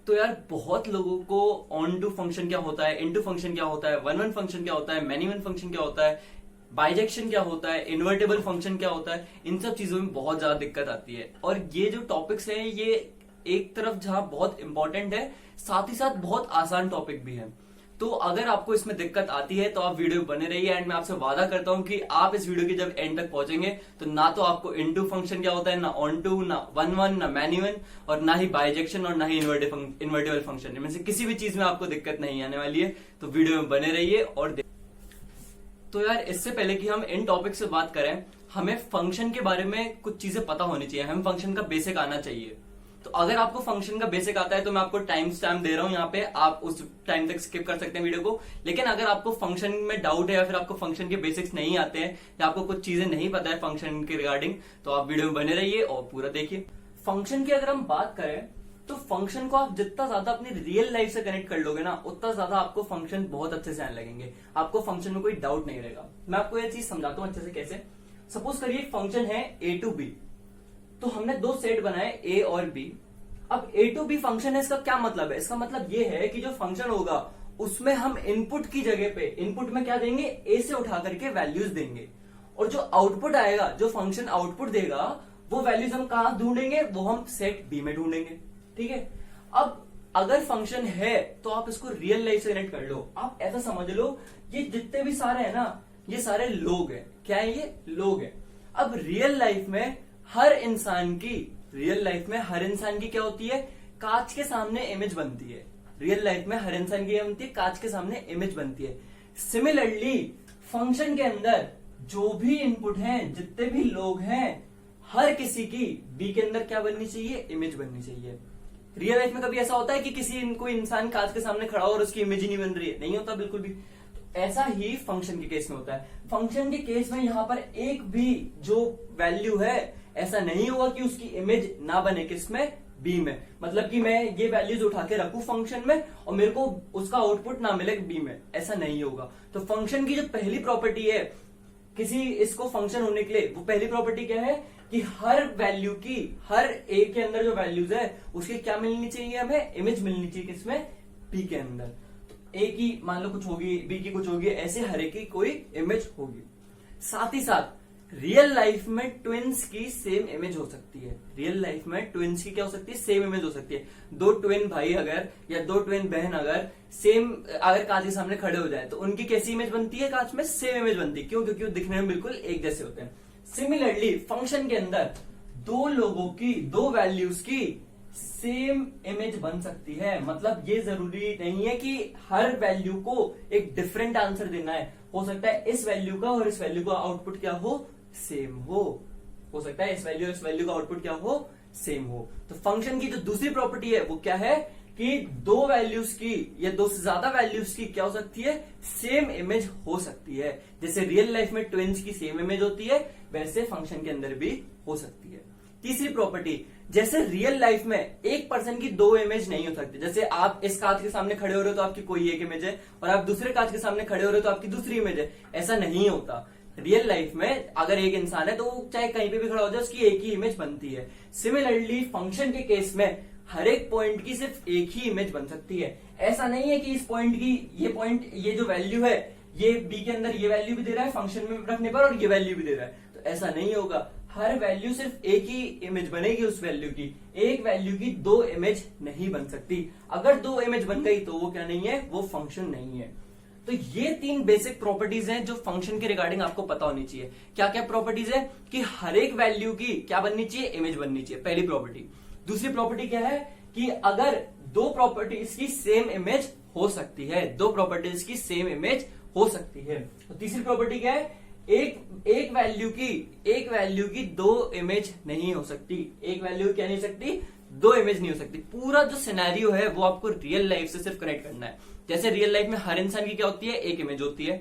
तो यार बहुत लोगों को ऑन टू फंक्शन क्या होता है, इनटू फंक्शन क्या होता है, वन वन फंक्शन क्या होता है, मैनी वन फंक्शन क्या होता है, बाइजेक्शन क्या होता है, इन्वर्टेबल फंक्शन क्या होता है, इन सब चीजों में बहुत ज्यादा दिक्कत आती है। और ये जो टॉपिक्स हैं ये एक तरफ जहां बहुत इंपॉर्टेंट है, साथ ही साथ बहुत आसान टॉपिक भी है। तो अगर आपको इसमें दिक्कत आती है तो आप वीडियो बने रहिए एंड मैं आपसे वादा करता हूं कि आप इस वीडियो की जब एंड तक पहुंचेंगे तो ना तो आपको इनटू फंक्शन क्या होता है, ना ऑन टू, ना वन वन, ना मैनी वन, और ना ही बाइजेक्शन और ना ही इन्वर्टेबल फंक्शन, इनमें से किसी भी चीज में आपको दिक्कत नहीं आने वाली है। तो वीडियो में बने रहिए और तो यार इससे पहले कि हम इन टॉपिक से बात करें, हमें फंक्शन के बारे में कुछ चीजें पता होनी चाहिए, हमें फंक्शन का बेसिक आना चाहिए। तो अगर आपको फंक्शन का बेसिक आता है तो मैं आपको टाइम स्टैम्प दे रहा हूं यहाँ पे, आप उस टाइम तक स्किप कर सकते हैं वीडियो को। लेकिन अगर आपको फंक्शन में डाउट है या फिर आपको फंक्शन के बेसिक्स नहीं आते हैं या आपको कुछ चीजें नहीं पता है फंक्शन के रिगार्डिंग, तो आप वीडियो में बने रहिए और पूरा देखिए। फंक्शन की अगर हम बात करें तो फंक्शन को आप जितना ज्यादा अपनी रियल लाइफ से कनेक्ट कर लोगे ना, उतना ज्यादा आपको फंक्शन बहुत अच्छे से आने लगेंगे, आपको फंक्शन में कोई डाउट नहीं रहेगा। मैं आपको ये चीज समझाता हूँ अच्छे से कैसे। सपोज करिए फंक्शन है ए टू बी, तो हमने दो सेट बनाए ए और बी। अब ए टू बी फंक्शन है, इसका क्या मतलब है? इसका मतलब ये है कि जो फंक्शन होगा उसमें हम इनपुट की जगह पे, इनपुट में क्या देंगे, ए से उठा करके वैल्यूज देंगे, और जो आउटपुट आएगा, जो फंक्शन आउटपुट देगा, वो वैल्यूज हम कहां ढूंढेंगे, वो हम सेट बी में ढूंढेंगे। ठीक है। अब अगर फंक्शन है तो आप इसको रियल लाइफ से कनेक्ट कर लो। आप ऐसा समझ लो ये जितने भी सारे हैं ना, ये सारे लोग हैं। क्या है ये? लोग हैं। अब रियल लाइफ में हर इंसान की क्या होती है, कांच के सामने इमेज बनती है। रियल लाइफ में हर इंसान की क्या बनती है, कांच के सामने इमेज बनती है। सिमिलरली फंक्शन के अंदर जो भी इनपुट हैं, जितने भी लोग हैं, हर किसी की बी के अंदर क्या बननी चाहिए, इमेज बननी चाहिए। रियल लाइफ में कभी ऐसा होता है कि कोई इंसान कांच के सामने खड़ा हो और उसकी इमेज ही नहीं बन रही है? नहीं होता बिल्कुल भी। तो ऐसा ही फंक्शन के केस में होता है। फंक्शन के केस में यहां पर एक भी जो वैल्यू है, ऐसा नहीं होगा कि उसकी इमेज ना बने। किसमें? बी में। मतलब कि मैं ये वैल्यूज उठा के रखूं फंक्शन में और मेरे को उसका आउटपुट ना मिले बी में, ऐसा नहीं होगा। तो फंक्शन की जो पहली प्रॉपर्टी है किसी इसको फंक्शन होने के लिए, वो पहली प्रॉपर्टी क्या है कि हर वैल्यू की, हर ए के अंदर जो वैल्यूज है उसकी क्या मिलनी चाहिए, हमें इमेज मिलनी चाहिए। किसमें? बी के अंदर। तो ए की मान लो कुछ होगी, बी की कुछ होगी, ऐसे हर एक की कोई इमेज होगी। साथ ही साथ रियल लाइफ में ट्विन्स की सेम इमेज हो सकती है। रियल लाइफ में ट्विन्स की क्या हो सकती है, सेम इमेज हो सकती है। दो ट्विन भाई अगर या दो ट्विन बहन अगर सेम अगर कांच के सामने खड़े हो जाए तो उनकी कैसी इमेज बनती है, कांच में सेम इमेज बनती है। क्यों? क्योंकि वो दिखने में बिल्कुल एक जैसे होते हैं। सिमिलरली फंक्शन के अंदर दो लोगों की, दो वैल्यूज की सेम इमेज बन सकती है। मतलब ये जरूरी नहीं है कि हर वैल्यू को एक डिफरेंट आंसर देना है। हो सकता है इस वैल्यू का और इस वैल्यू का आउटपुट क्या हो, सेम हो सकता है इस वैल्यू और इस वैल्यू का आउटपुट क्या हो, सेम हो। तो फंक्शन की जो दूसरी प्रॉपर्टी है वो क्या है कि दो वैल्यूज की या दो से ज्यादा वैल्यूज की क्या हो सकती है, सेम इमेज हो सकती है। जैसे रियल लाइफ में ट्विन्स की सेम इमेज होती है, वैसे फंक्शन के अंदर भी हो सकती है। तीसरी प्रॉपर्टी, जैसे रियल लाइफ में एक पर्सन की दो इमेज नहीं हो सकती। जैसे आप इस कांच के सामने खड़े हो रहे हो तो आपकी कोई एक इमेज है, और आप दूसरे कांच के सामने खड़े हो रहे हो तो आपकी दूसरी इमेज है। ऐसा नहीं होता। रियल लाइफ में अगर एक इंसान है तो चाहे कहीं पे भी खड़ा हो जाए उसकी एक ही इमेज बनती है। सिमिलरली फंक्शन के केस में हर एक पॉइंट की सिर्फ एक ही इमेज बन सकती है। ऐसा नहीं है कि इस पॉइंट की ये जो वैल्यू है, ये बी के अंदर ये वैल्यू भी दे रहा है फंक्शन में रखने पर, और ये वैल्यू भी दे रहा है। तो ऐसा नहीं होगा। हर वैल्यू सिर्फ एक ही इमेज बनेगी उस वैल्यू की। एक वैल्यू की दो इमेज नहीं बन सकती। अगर दो इमेज बन गई तो वो क्या नहीं है, वो फंक्शन नहीं है। तो ये तीन बेसिक प्रॉपर्टीज हैं जो फंक्शन के रिगार्डिंग आपको पता होनी चाहिए। क्या क्या प्रॉपर्टीज है कि हर एक वैल्यू की क्या बननी चाहिए, इमेज बननी चाहिए, पहली प्रॉपर्टी। दूसरी प्रॉपर्टी क्या है कि अगर दो प्रॉपर्टीज की सेम इमेज हो सकती है, दो प्रॉपर्टीज की सेम इमेज हो सकती है। तो तीसरी प्रॉपर्टी क्या है, एक वैल्यू की दो इमेज नहीं हो सकती। एक वैल्यू क्या नहीं हो सकती, दो इमेज नहीं हो सकती। पूरा जो सिनेरियो है वो आपको रियल लाइफ से सिर्फ कनेक्ट करना है। जैसे रियल लाइफ में हर इंसान की क्या होती है, एक इमेज होती है।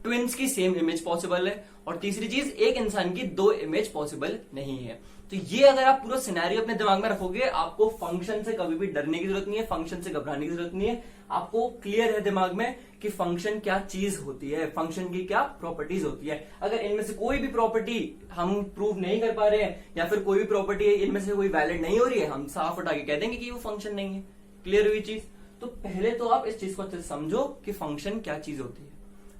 ट्विन्स की सेम इमेज पॉसिबल है। और तीसरी चीज, एक इंसान की दो इमेज पॉसिबल नहीं है। तो ये अगर आप पूरा सिनेरियो अपने दिमाग में रखोगे, आपको फंक्शन से कभी भी डरने की जरूरत नहीं है, फंक्शन से घबराने की जरूरत नहीं है। आपको क्लियर है दिमाग में कि फंक्शन क्या चीज होती है, फंक्शन की क्या प्रॉपर्टीज होती है। अगर इनमें से कोई भी प्रॉपर्टी हम प्रूव नहीं कर पा रहे हैं या फिर कोई भी प्रॉपर्टी इनमें से कोई वैलिड नहीं हो रही है, हम साफ उठा के कह देंगे कि वो फंक्शन नहीं है। क्लियर हुई चीज? तो पहले तो आप इस चीज को अच्छे से समझो कि फंक्शन क्या चीज होती है।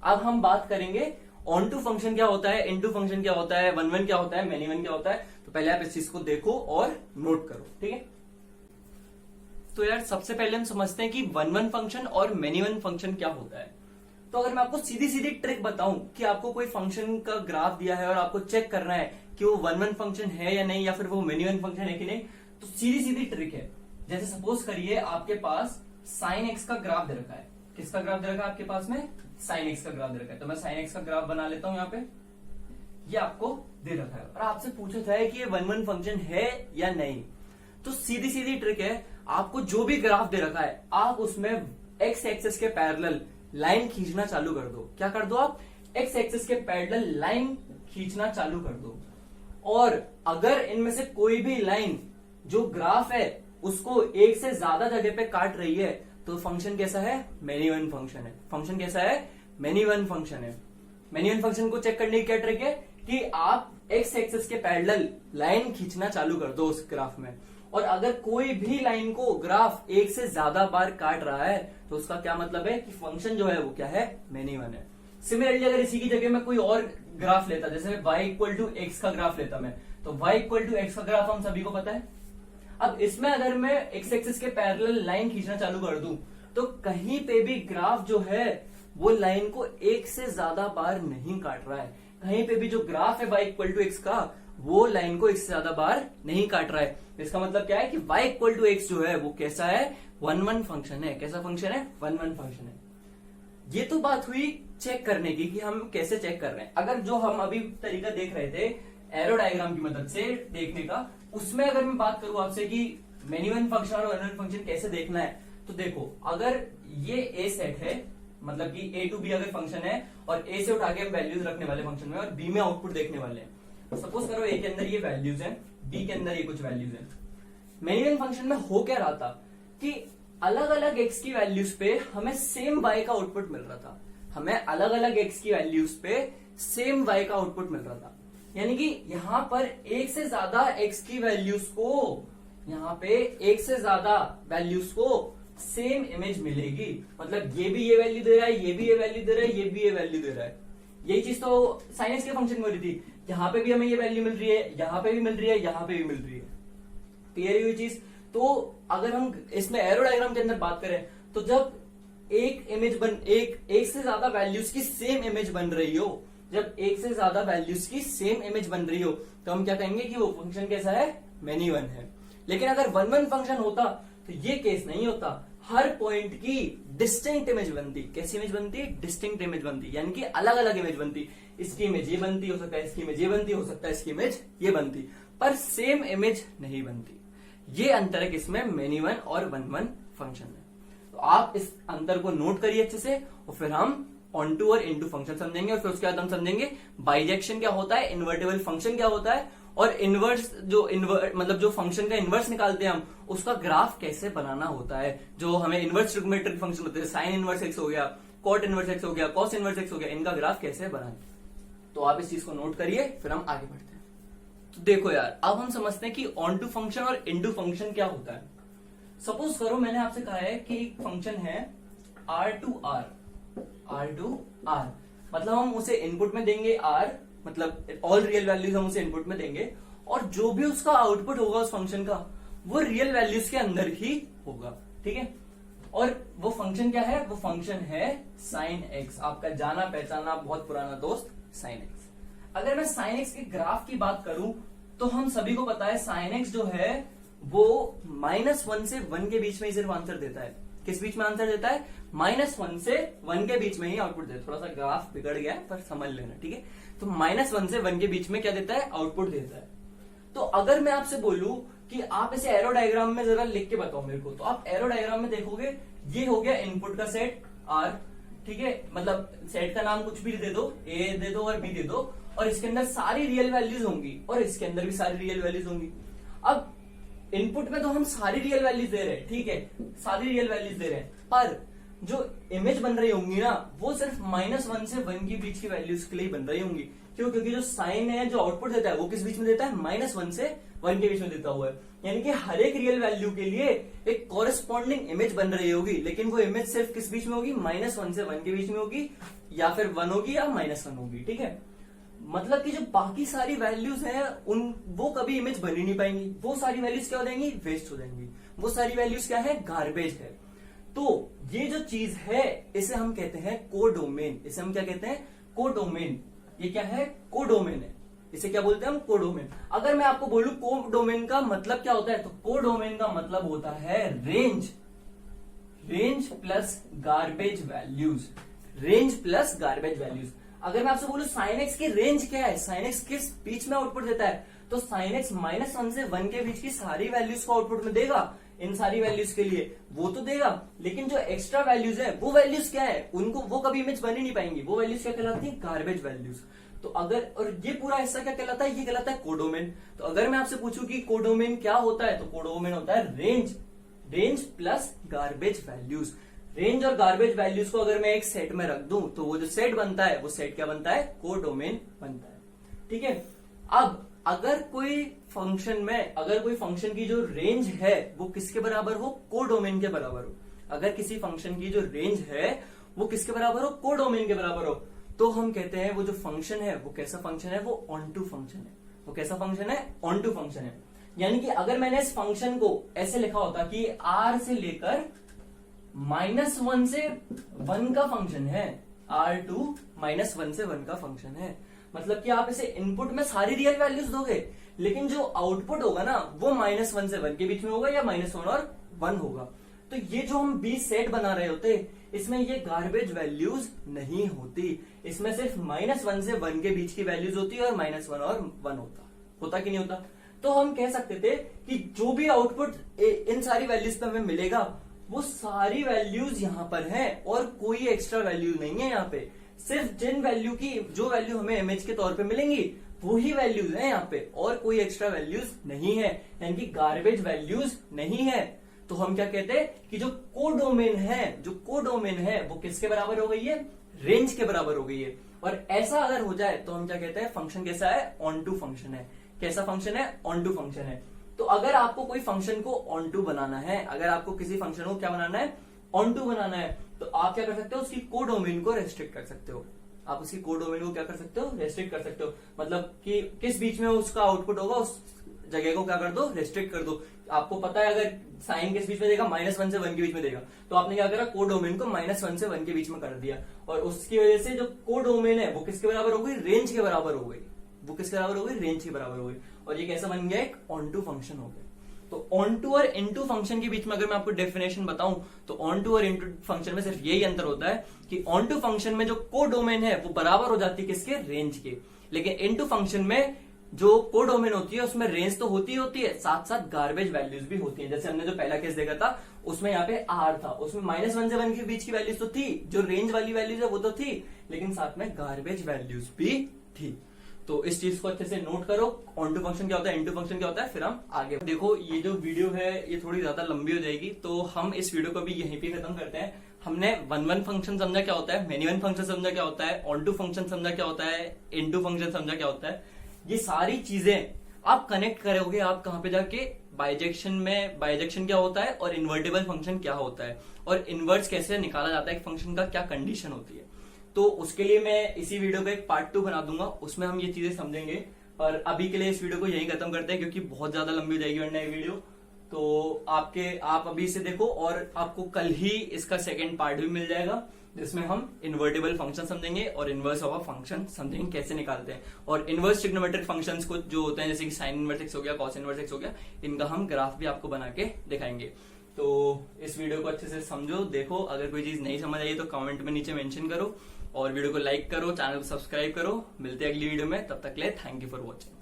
अब हम बात करेंगे ऑन टू फंक्शन क्या होता है, इनटू फंक्शन क्या होता है, वन वन क्या होता है, मैनी वन क्या होता है। तो पहले आप इस चीज को देखो और नोट करो, ठीक है। तो यार सबसे पहले हम समझते हैं कि वन वन फंक्शन और मैनी वन फंक्शन क्या होता है। तो अगर मैं आपको सीधी सीधी ट्रिक बताऊं कि आपको कोई फंक्शन का ग्राफ दिया है और आपको चेक करना है कि वो वन वन फंक्शन है या नहीं, या फिर वो मैनी वन फंक्शन है कि नहीं, तो सीधी सीधी ट्रिक है। जैसे सपोज करिए आपके पास साइन एक्स का ग्राफ दे रखा है। किसका ग्राफ दे रखा है आपके पास में? साइन एक्स का ग्राफ दे रखा है। तो मैं साइन एक्स का ग्राफ बना लेता हूं यहाँ पे। ये आपको दे रखा है और आपसे पूछा था है कि ये वन वन फंक्शन है या नहीं। तो सीधी सीधी ट्रिक है, आपको जो भी ग्राफ दे रखा है आप उसमें एक्स एक्सिस के पैरेलल लाइन खींचना चालू कर दो। क्या कर दो आप? एक्स एक्सिस के पैरेलल लाइन खींचना चालू कर दो। और अगर इनमें से कोई भी लाइन जो ग्राफ है उसको एक से ज्यादा जगह पे काट रही है तो फंक्शन कैसा है? मैनी वन फंक्शन है। फंक्शन कैसा है? मैनी वन फंक्शन है। मैनी वन फंक्शन को चेक करने की क्या ट्रिक है कि आप एक्स एक्सिस के पैरेलल लाइन खींचना चालू कर दो उस ग्राफ में, और अगर कोई भी लाइन को ग्राफ एक से ज्यादा बार काट रहा है तो उसका क्या मतलब है कि फंक्शन जो है वो क्या है? मैनी वन है। सिमिलरली अगर इसी की जगह मैं कोई और ग्राफ लेता, जैसे y इक्वल टू एक्स का ग्राफ लेता मैं, तो y इक्वल टू एक्स का ग्राफ हम सभी को पता है। अब इसमें अगर मैं एक्स एक्सिस के पैरेलल लाइन खींचना चालू कर दूं तो कहीं पे भी ग्राफ जो है वो लाइन को एक से ज्यादा बार नहीं काट रहा है। कहीं पे भी जो ग्राफ है y इक्वल टू एक्स का वो लाइन को एक से ज्यादा बार नहीं काट रहा है। इसका मतलब क्या है कि y इक्वल टू एक्स जो है वो कैसा है? वन वन फंक्शन है। कैसा फंक्शन है? वन वन फंक्शन है। ये तो बात हुई चेक करने की कि हम कैसे चेक कर रहे हैं। अगर जो हम अभी तरीका देख रहे थे एरो डायग्राम की मदद से देखने का, उसमें अगर मैं बात करूं आपसे कि मैनी वन फंक्शन और वन वन फंक्शन कैसे देखना है, तो देखो अगर ये ए सेट है, मतलब कि ए टू बी अगर फंक्शन है और ए से उठा के हम वैल्यूज रखने वाले फंक्शन में और बी में आउटपुट देखने वाले हैं। तो सपोज करो ए के अंदर ये वैल्यूज हैं, बी के अंदर ये कुछ वैल्यूज हैं। मैनी वन फंक्शन में हो क्या रहा था कि अलग अलग एक्स की वैल्यूज पे हमें सेम वाई का आउटपुट मिल रहा था। हमें अलग अलग एक्स की वैल्यूज पे सेम वाई का आउटपुट मिल रहा था। यानी कि यहां पर एक से ज्यादा एक्स की वैल्यूज को, यहां पे एक से ज्यादा वैल्यूज को सेम इमेज मिलेगी। मतलब ये भी ये वैल्यू दे रहा है, ये भी ये वैल्यू दे रहा है, ये भी ये वैल्यू दे रहा है। यही चीज तो साइन एक्स के फंक्शन में हो रही थी। यहाँ पे भी हमें ये वैल्यू मिल रही है, यहाँ पे भी मिल रही है, यहाँ पे भी मिल रही है। क्लियर हुई चीज? तो अगर हम इसमें एरो डायग्राम के अंदर बात करें तो जब एक इमेज एक से ज्यादा वैल्यूज की सेम इमेज बन रही हो, जब एक से ज्यादा वैल्यूज की सेम इमेज बन रही हो तो हम क्या कहेंगे कि वो फंक्शन कैसा है? मैनी वन है। लेकिन अगर वन वन फंक्शन होता तो ये केस नहीं होता। हर पॉइंट की डिस्टिंक्ट इमेज बनती। कैसी इमेज बनती? डिस्टिंक्ट इमेज बनती, यानी कि अलग अलग इमेज बनती। इसकी इमेज ये बनती, हो सकता है इसकी इमेज ये बनती, हो सकता है इसकी इमेज ये बनती, पर सेम इमेज नहीं बनती। ये अंतर है किसमें? मैनी वन और वन वन फंक्शन में। तो आप इस अंतर को नोट करिए अच्छे से, और फिर हम ऑन टू और इनटू फंक्शन समझेंगे, और फिर उसके बाद हम समझेंगे बाइजेक्शन क्या होता है, इन्वर्टेबल फंक्शन क्या होता है, और इनवर्स मतलब जो फंक्शन का इनवर्स निकालते हैं हम, उसका ग्राफ कैसे बनाना होता है। जो हमें इनवर्स ट्रिग्नोमेट्रिक फंक्शन होते हैं, साइन इनवर्स एक्स हो गया, कॉट इनवर्स एक्स हो गया, कॉस इनवर्स एक्स हो गया, इनका ग्राफ कैसे बनाए। तो आप इस चीज को नोट करिए, फिर हम आगे बढ़ते हैं। तो देखो यार, अब हम समझते हैं कि ऑन टू फंक्शन और इनटू फंक्शन क्या होता है। सपोज करो मैंने आपसे कहा है कि एक फंक्शन है आर टू आर, मतलब हम उसे इनपुट में देंगे r, मतलब ऑल रियल वैल्यूज हम उसे इनपुट में देंगे, और जो भी उसका आउटपुट होगा उस फंक्शन का वो रियल वैल्यूज के अंदर ही होगा। ठीक है, और वो फंक्शन क्या है? वो फंक्शन है साइन एक्स, आपका जाना पहचाना बहुत पुराना दोस्त साइन एक्स। अगर मैं साइन एक्स के ग्राफ की बात करूं तो हम सभी को पता है साइन एक्स जो है वो -1 से 1 के बीच में ही सिर्फ आंसर देता है। किस बीच में आंसर देता है? -1 से 1 के बीच में ही आउटपुट देता है। थोड़ा सा ग्राफ बिगड़ गया है पर समझ लेना, ठीक है। तो -1 से 1 के बीच में क्या देता है? आउटपुट देता है। तो अगर मैं आपसे बोलूं कि आप इसे एरो डायग्राम में जरा लिख के बताओ मेरे को, तो आप एरो डायग्राम में देखोगे ये हो गया इनपुट का सेट R, ठीक है, मतलब सेट का नाम कुछ भी दे दो, A दे दो और B दे दो, और इसके अंदर सारी रियल वैल्यूज होंगी और इसके अंदर भी सारी रियल वैल्यूज होंगी। अब इनपुट में तो हम सारी रियल वैल्यूज दे रहे हैं, ठीक है, सारी रियल वैल्यूज दे रहे हैं, पर जो इमेज बन रही होंगी ना वो सिर्फ -1 से 1 के बीच की वैल्यूज के लिए बन रही होंगी। क्यों? क्योंकि जो साइन है, जो आउटपुट देता है वो किस बीच में देता है? -1 से 1 के बीच में देता हुआ है, यानी कि हर एक रियल वैल्यू के लिए एक कॉरेस्पॉन्डिंग इमेज बन रही होगी, लेकिन वो इमेज सिर्फ किस बीच में होगी, -1 से 1 के बीच में होगी, या फिर 1 होगी या -1 होगी। ठीक है, मतलब कि जो बाकी सारी वैल्यूज हैं वो कभी इमेज बन ही नहीं पाएंगी, वो सारी वैल्यूज क्या हो जाएंगी, वेस्ट हो जाएंगी, वो सारी वैल्यूज क्या है, गार्बेज है। तो ये जो चीज है इसे हम कहते हैं कोडोमेन, इसे हम क्या कहते हैं, कोडोमेन। ये क्या है, कोडोमेन है, इसे क्या बोलते हैं हम, कोडोमेन। अगर मैं आपको बोलूं कोडोमेन का मतलब क्या होता है, तो कोडोमेन का मतलब होता है range plus garbage values, range plus garbage values. अगर मैं आपसे बोलूं साइन एक्स की रेंज क्या है, साइन एक्स किस बीच में आउटपुट देता है, तो साइन एक्स -1 से 1 के बीच की सारी वैल्यूज को आउटपुट में देगा, इन सारी वैल्यूज के लिए वो तो देगा, लेकिन जो एक्स्ट्रा वैल्यूज है वो वैल्यूज क्या है, उनको वो कभी इमेज बन ही नहीं पाएंगी, वो वैल्यूज क्या कहलाती है, गार्बेज वैल्यूज। तो अगर, और ये पूरा हिस्सा क्या कहलाता है, ये कहलाता है कोडोमेन। तो अगर मैं आपसे पूछूं कि कोडोमेन क्या होता है, तो कोडोमेन होता है range plus garbage values. Range और गार्बेज वैल्यूज को अगर मैं एक सेट में रख दूं तो वो जो सेट बनता है वो सेट क्या बनता है, कोडोमेन बनता है। ठीक है, अब अगर कोई फंक्शन की जो रेंज है वो किसके बराबर हो, कोडोमेन के बराबर हो, अगर किसी फंक्शन की जो रेंज है वो किसके बराबर हो, कोडोमेन के बराबर हो, तो हम कहते हैं वो जो फंक्शन है वो कैसा फंक्शन है, वो ऑन टू फंक्शन है। वो कैसा फंक्शन है, ऑन टू फंक्शन है। यानी कि अगर मैंने इस फंक्शन को ऐसे लिखा होता कि r से लेकर -1 से 1 का फंक्शन है, R2 -1 से 1 का फंक्शन है, मतलब कि आप इसे इनपुट में सारी रियल वैल्यूज दोगे, लेकिन जो आउटपुट होगा ना वो -1 से 1 के बीच में होगा या -1 और 1 होगा। तो ये जो हम 20 सेट बना रहे होते, इसमें ये गार्बेज वैल्यूज नहीं होती, इसमें सिर्फ -1 से 1 के बीच की वैल्यूज होती है और -1 और 1 होता कि नहीं होता। तो हम कह सकते थे कि जो भी आउटपुट इन सारी वैल्यूज पे हमें मिलेगा वो सारी वैल्यूज यहां पर है और कोई एक्स्ट्रा वैल्यू नहीं है यहाँ पे, सिर्फ जिन वैल्यू की जो वैल्यू हमें इमेज के तौर पे मिलेंगी वो ही वैल्यूज है यहाँ पे, और कोई एक्स्ट्रा वैल्यूज नहीं है, यानी कि गार्बेज वैल्यूज नहीं है। तो हम क्या कहते हैं कि जो कोडोमेन है वो किसके बराबर हो गई है, रेंज के बराबर हो गई है। और ऐसा अगर हो जाए तो हम क्या कहते हैं, फंक्शन कैसा है, ऑन टू फंक्शन है। कैसा फंक्शन है, ऑन टू फंक्शन है। तो अगर आपको कोई फंक्शन को ऑन टू बनाना है, अगर आपको किसी फंक्शन को क्या बनाना है, ऑन टू बनाना है, तो आप क्या कर सकते हो, उसकी कोडोमेन को रेस्ट्रिक्ट कर सकते हो। आप उसकी कोडोमेन को क्या कर सकते हो, रेस्ट्रिक्ट कर सकते हो, मतलब कि किस बीच में उसका आउटपुट होगा उस जगह को क्या कर दो, रेस्ट्रिक्ट कर दो। आपको पता है अगर साइन किस बीच में देगा, -1 से 1 के बीच में देगा, तो आपने क्या करा, कोडोमेन को -1 से 1 के बीच में कर दिया, और उसकी वजह से जो कोडोमेन है वो किसके बराबर हो गई, रेंज के बराबर हो गई। वो किसके बराबर हो गई, रेंज के बराबर हो गई, और ये कैसा बन गया, एक ऑन टू फंक्शन हो गया। तो ऑन टू और इन टू फंक्शन के बीच में अगर मैं आपको डेफिनेशन बताऊं तो ऑन टू और इन टू फंक्शन में सिर्फ यही अंतर होता है कि ऑन टू फंक्शन में जो कोडोमेन है वो बराबर हो जाती है किसके, रेंज के, लेकिन इन टू फंक्शन में जो कोडोमेन होती है उसमें रेंज तो होती है, साथ साथ गार्बेज वैल्यूज भी होती है। जैसे हमने जो पहला केस देखा था उसमें यहाँ पे R था, उसमें -1 से 1 के बीच की वैल्यूज तो थी, जो रेंज वाली वैल्यूज है वो तो थी, लेकिन साथ में गार्बेज वैल्यूज भी थी। तो इस चीज को अच्छे से नोट करो, ऑन टू फंक्शन क्या होता है, इन टू फंक्शन क्या होता है, फिर हम आगे देखो। ये जो वीडियो है ये थोड़ी ज्यादा लंबी हो जाएगी, तो हम इस वीडियो को भी यहीं पे खत्म करते हैं। हमने वन फंक्शन समझा क्या होता है, मेनी वन फंक्शन समझा क्या होता है, ऑन टू फंक्शन समझा क्या होता है, इन टू फंक्शन समझा क्या होता है। ये सारी चीजें आप कनेक्ट करोगे आप कहां पे जाके, बाइजेक्शन में। बाइजेक्शन क्या होता है और इन्वर्टेबल फंक्शन क्या होता है, और इनवर्स कैसे निकाला जाता है एक फंक्शन का, क्या कंडीशन होती है। तो उसके लिए मैं इसी वीडियो का एक पार्ट 2 बना दूंगा, उसमें हम ये चीजें समझेंगे। और अभी के लिए इस वीडियो को यहीं खत्म करते हैं क्योंकि बहुत ज्यादा लंबी हो जाएगी वरना ये वीडियो। तो आप अभी इसे देखो और आपको कल ही इसका सेकंड पार्ट भी मिल जाएगा, जिसमें हम इन्वर्टेबल फंक्शन समझेंगे और इनवर्स ऑफ अ फंक्शन समझेंगे कैसे निकालते हैं। और इनवर्स ट्रिग्नोमेट्रिक फंक्शंस को जो होते हैं जैसे कि साइन इनवर्स एक्स हो गया, कॉस इनवर्स एक्स हो गया, इनका हम ग्राफ भी आपको बना के दिखाएंगे। तो इस वीडियो को अच्छे से समझो, देखो। अगर कोई चीज नहीं समझ आई तो कमेंट में नीचे मेंशन करो और वीडियो को लाइक करो, चैनल को सब्सक्राइब करो। मिलते हैं अगली वीडियो में, तब तक के लिए थैंक यू फॉर वॉचिंग।